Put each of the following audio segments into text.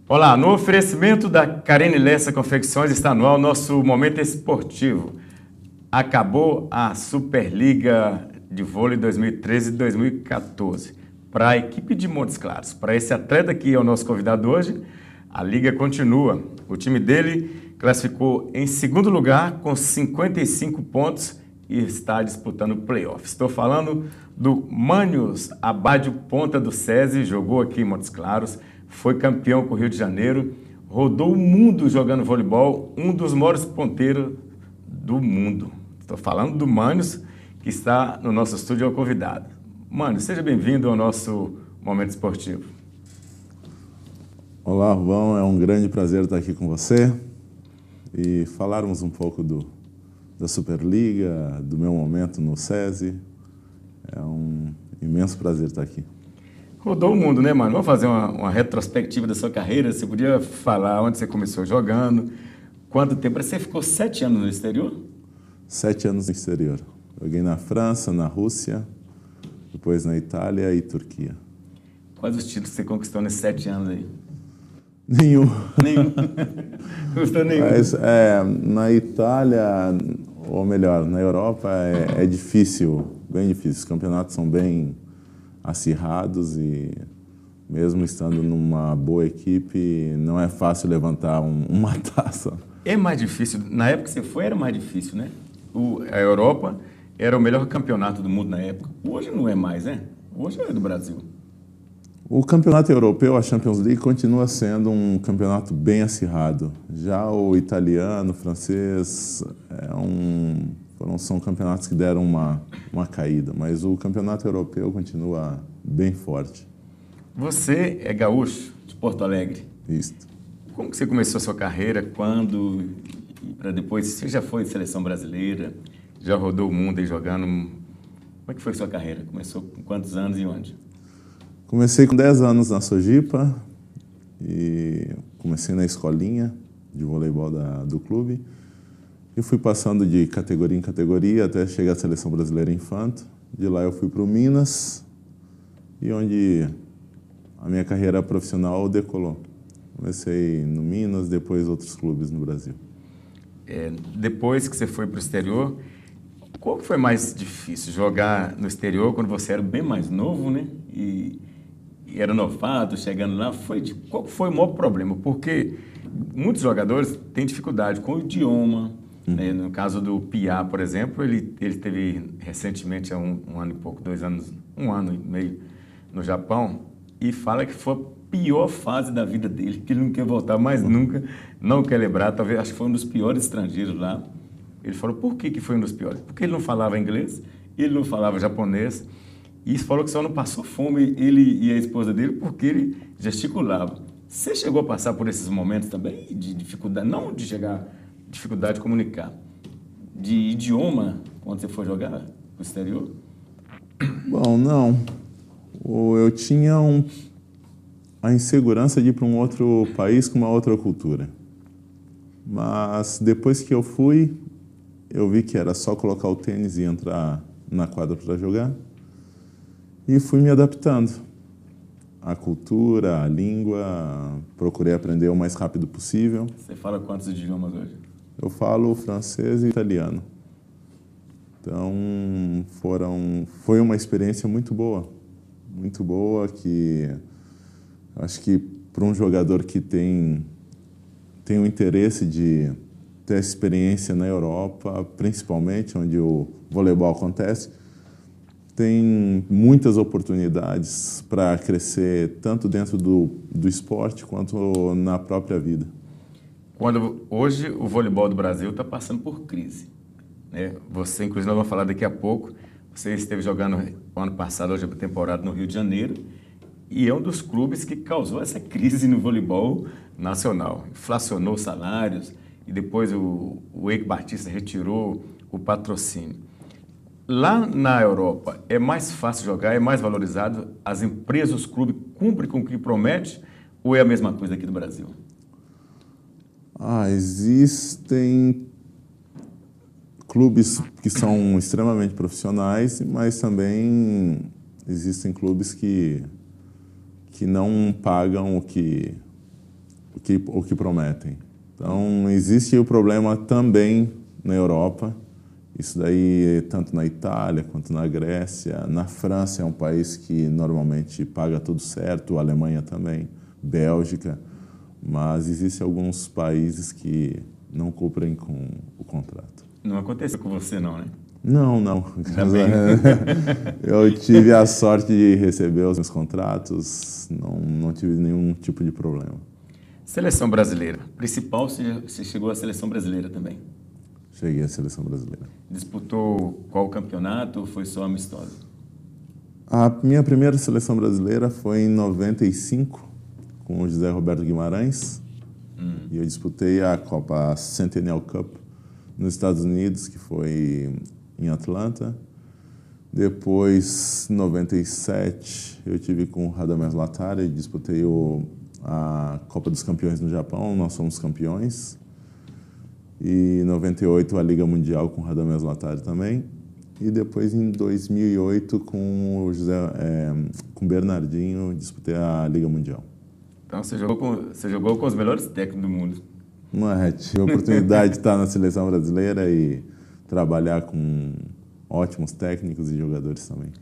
Olá, no oferecimento da Carene Lessa Confecções está no ar o nosso momento esportivo. Acabou a Superliga de Vôlei 2013 e 2014 para a equipe de Montes Claros. Para esse atleta que é o nosso convidado hoje, a liga continua. O time dele classificou em segundo lugar com 55 pontos e está disputando o playoff. Estou falando do Manius Abádio Ponta do SESI, jogou aqui em Montes Claros, foi campeão com o Rio de Janeiro, rodou o mundo jogando voleibol, um dos maiores ponteiros do mundo. Estou falando do Manius, que está no nosso estúdio ao convidado. Manius, seja bem-vindo ao nosso Momento Esportivo. Olá, Rubão, é um grande prazer estar aqui com você e falarmos um pouco da Superliga, do meu momento no SESI. É um imenso prazer estar aqui. Rodou o mundo, né, mano? Vamos fazer uma retrospectiva da sua carreira. Você podia falar onde você começou jogando, quanto tempo? Você ficou 7 anos no exterior? 7 anos no exterior. Joguei na França, na Rússia, depois na Itália e Turquia. Quais os títulos que você conquistou nesses 7 anos aí? Nenhum. Nenhum? Gostou nenhum? Mas, na Itália, ou melhor, na Europa, é difícil, bem difícil. Os campeonatos são bem acirrados e mesmo estando numa boa equipe, não é fácil levantar uma taça. É mais difícil. Na época que você foi, era mais difícil, né? A Europa era o melhor campeonato do mundo na época. Hoje não é mais, né? Hoje é do Brasil. O campeonato europeu, a Champions League, continua sendo um campeonato bem acirrado. Já o italiano, o francês, são campeonatos que deram uma caída, mas o campeonato europeu continua bem forte. Você é gaúcho de Porto Alegre. Isso. Como que você começou a sua carreira? Quando? E para depois, você já foi de seleção brasileira? Já rodou o mundo aí jogando? Como é que foi a sua carreira? Começou com quantos anos e onde? Comecei com 10 anos na Sojipa e comecei na escolinha de voleibol do clube e fui passando de categoria em categoria até chegar à Seleção Brasileira Infanto. De lá eu fui para o Minas e onde a minha carreira profissional decolou. Comecei no Minas, depois outros clubes no Brasil. Depois que você foi para o exterior, qual que foi mais difícil? Jogar no exterior quando você era bem mais novo, né? E era novato, chegando lá, qual foi o maior problema? Porque muitos jogadores têm dificuldade com o idioma. Né? No caso do Piá, por exemplo, ele teve recentemente, há um ano e pouco, 2 anos, 1 ano e meio no Japão, e fala que foi a pior fase da vida dele, que ele não quer voltar mais nunca, não quer lembrar, talvez, acho que foi um dos piores estrangeiros lá. Ele falou, por que foi um dos piores? Porque ele não falava inglês, ele não falava japonês, e falou que só não passou fome, ele e a esposa dele, porque ele gesticulava. Você chegou a passar por esses momentos também de dificuldade, não de dificuldade de comunicar, de idioma, quando você foi jogar no exterior? Bom, não. Eu tinha a insegurança de ir para um outro país com uma outra cultura. Mas depois que eu fui, eu vi que era só colocar o tênis e entrar na quadra para jogar. E fui me adaptando à cultura, à língua, procurei aprender o mais rápido possível. Você fala quantos idiomas hoje? Eu falo francês e italiano. Então, foi uma experiência muito boa que acho que para um jogador que tem o interesse de ter experiência na Europa, principalmente onde o voleibol acontece, tem muitas oportunidades para crescer tanto dentro do esporte quanto na própria vida. Hoje o voleibol do Brasil está passando por crise, né? Você, inclusive, nós vamos falar daqui a pouco, você esteve jogando o ano passado, hoje a temporada no Rio de Janeiro, e é um dos clubes que causou essa crise no voleibol nacional. Inflacionou salários e depois o Eike Batista retirou o patrocínio. Lá na Europa é mais fácil jogar, é mais valorizado, as empresas, os clubes cumprem com o que promete ou é a mesma coisa aqui no Brasil? Existem clubes que são extremamente profissionais, mas também existem clubes que não pagam o que prometem. Então, existe o problema também na Europa. Isso daí, tanto na Itália quanto na Grécia. Na França é um país que normalmente paga tudo certo, a Alemanha também, Bélgica. Mas existem alguns países que não cumprem com o contrato. Não aconteceu com você, não, né? Não. Eu tive a sorte de receber os meus contratos, não tive nenhum tipo de problema. Seleção brasileira. Principal, você chegou à seleção brasileira também. Cheguei à seleção brasileira. Disputou qual campeonato ou foi só amistoso? A minha primeira seleção brasileira foi em 95, com o José Roberto Guimarães. E eu disputei a Copa Centennial Cup nos Estados Unidos, que foi em Atlanta. Depois, em 97, eu tive com o Radamés Latari, disputei a Copa dos Campeões no Japão, nós fomos campeões. E em 98, a Liga Mundial com o Radamés Latari também. E depois, em 2008, com o Bernardinho, disputei a Liga Mundial. Então, você jogou com os melhores técnicos do mundo. Tive a oportunidade de estar na seleção brasileira e trabalhar com ótimos técnicos e jogadores também.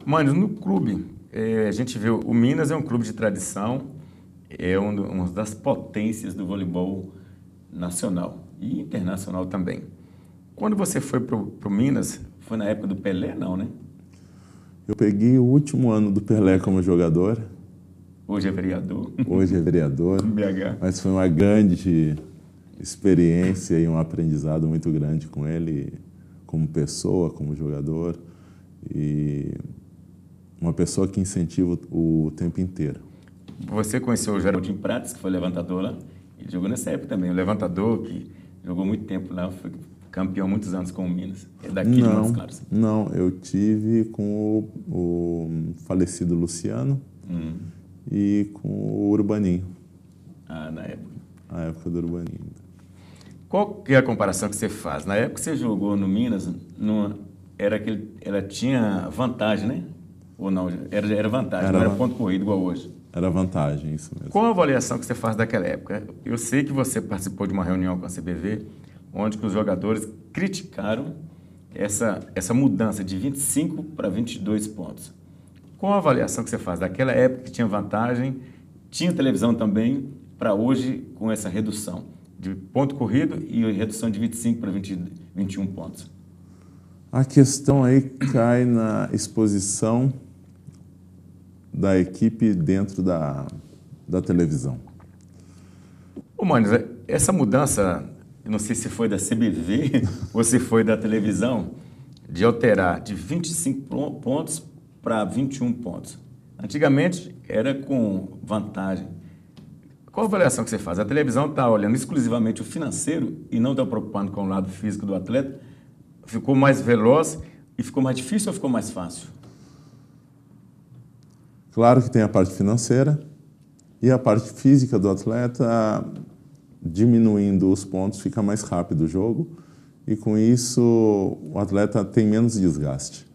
Mano, no clube, a gente vê o Minas é um clube de tradição, é uma das potências do voleibol nacional e internacional também. Quando você foi para o Minas, foi na época do Pelé, não, né? Eu peguei o último ano do Pelé como jogador. Hoje é vereador. Hoje é vereador. BH. Mas foi uma grande experiência e um aprendizado muito grande com ele, como pessoa, como jogador. E uma pessoa que incentiva o tempo inteiro. Você conheceu o Geraldinho Prates, que foi levantador lá? Ele jogou nessa época também. O levantador que jogou muito tempo lá, foi campeão muitos anos com o Minas. É daqui de Montes Claros. Não, eu tive com o falecido Luciano e com o Urbaninho. Na época. Na época do Urbaninho. Qual que é a comparação que você faz? Na época que você jogou no Minas, ela tinha vantagem, né? Ou não? Era vantagem, não era ponto corrido igual hoje. Era vantagem, isso mesmo. Qual a avaliação que você faz daquela época? Eu sei que você participou de uma reunião com a CBV, onde que os jogadores criticaram essa mudança de 25 para 22 pontos. Qual a avaliação que você faz daquela época que tinha vantagem, tinha televisão também, para hoje com essa redução de ponto corrido e redução de 25 para 21 pontos? A questão aí cai na exposição da equipe dentro da televisão. Ô, Manos, essa mudança, eu não sei se foi da CBV ou se foi da televisão, de alterar de 25 pontos para 21 pontos. Antigamente era com vantagem. Qual a avaliação que você faz? A televisão está olhando exclusivamente o financeiro e não está preocupando com o lado físico do atleta? Ficou mais veloz e ficou mais difícil ou ficou mais fácil? Claro que tem a parte financeira e a parte física do atleta, diminuindo os pontos, fica mais rápido o jogo e com isso o atleta tem menos desgaste.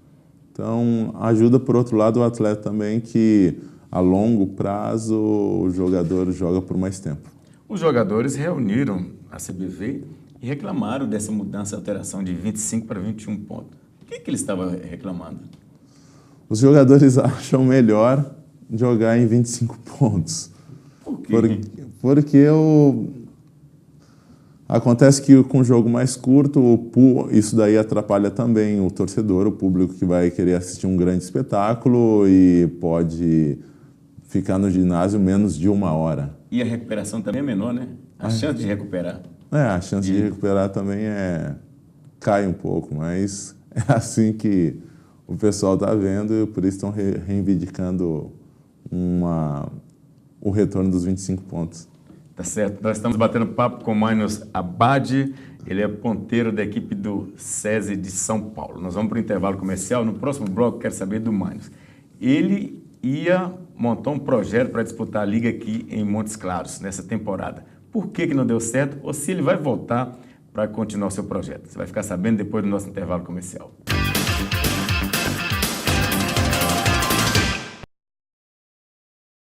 Então ajuda, por outro lado, o atleta também que a longo prazo o jogador joga por mais tempo. Os jogadores reuniram a CBV e reclamaram dessa mudança, alteração de 25 para 21 pontos. O que eles estavam reclamando? Os jogadores acham melhor jogar em 25 pontos. Por quê? Porque acontece que com o jogo mais curto, isso daí atrapalha também o torcedor, o público que vai querer assistir um grande espetáculo e pode ficar no ginásio menos de 1 hora. E a recuperação também é menor, né? A chance de recuperar. A chance de recuperar também cai um pouco, mas é assim que o pessoal está vendo e por isso estão reivindicando o retorno dos 25 pontos. Tá certo. Nós estamos batendo papo com o Manos Abad, ele é ponteiro da equipe do SESI de São Paulo. Nós vamos para o intervalo comercial. No próximo bloco, quero saber do Manos. Ele ia montar um projeto para disputar a liga aqui em Montes Claros, nessa temporada. Por que não deu certo? Ou se ele vai voltar para continuar o seu projeto? Você vai ficar sabendo depois do nosso intervalo comercial.